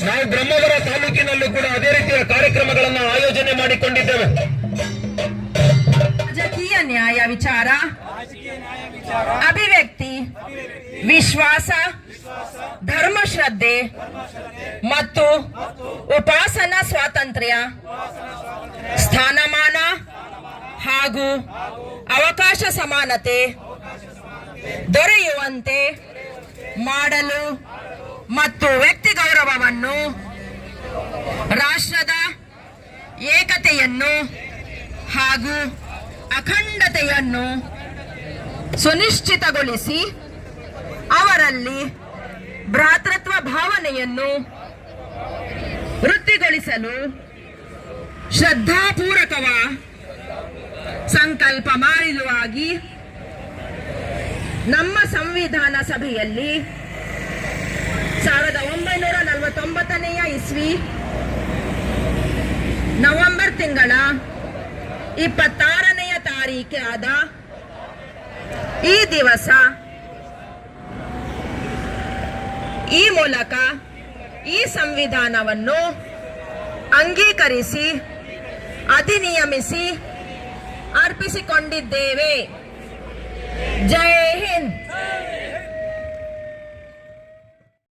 ನಾವು ಬ್ರಹ್ಮಾವರ ತಾಲೂಕಿನಲ್ಲೂ ಕೂಡ ಅದೇ ರೀತಿಯ ಕಾರ್ಯಕ್ರಮಗಳನ್ನು ಆಯೋಜನೆ ಮಾಡಿಕೊಂಡಿದ್ದೇವೆ. ರಾಜಕೀಯ ನ್ಯಾಯ ವಿಚಾರ, ಅಭಿವ್ಯಕ್ತಿ, ವಿಶ್ವಾಸ, ಧರ್ಮಶ್ರದ್ಧೆ ಮತ್ತು ಉಪಾಸನಾ ಸ್ವಾತಂತ್ರ್ಯ, ಸ್ಥಾನಮಾನ ಹಾಗೂ ಅವಕಾಶ ಸಮಾನತೆ ದೊರೆಯುವಂತೆ ಮಾಡಲು ಮತ್ತು ವ್ಯಕ್ತಿ ಗೌರವವನ್ನು, ರಾಷ್ಟ್ರದ ಏಕತೆಯನ್ನು ಹಾಗೂ ಅಖಂಡತೆಯನ್ನು ಸುನಿಶ್ಚಿತಗೊಳಿಸಿ ಅವರಲ್ಲಿ ಭ್ರಾತೃತ್ವ ಭಾವನೆಯನ್ನು ವೃದ್ಧಿಗೊಳಿಸಲು ಶ್ರದ್ಧಾಪೂರ್ವಕವ ಸಂಕಲ್ಪ ಮಾಡಿರುವಾಗಿ ನಮ್ಮ ಸಂವಿಧಾನ ಸಭೆಯಲ್ಲಿ 1949 ಇಸ್ವಿ ನವೆಂಬರ್ ತಿಂಗಳ 26ನೇ ತಾರೀಖಾದ ಈ ದಿವಸ ಈ ಮೂಲಕ ಈ ಸಂವಿಧಾನವನ್ನು ಅಂಗೀಕರಿಸಿ ಅಧಿನಿಯಮಿಸಿ ಅರ್ಪಿಸಿಕೊಂಡಿದ್ದೇವೆ. ಜೈ ಹಿಂದ್.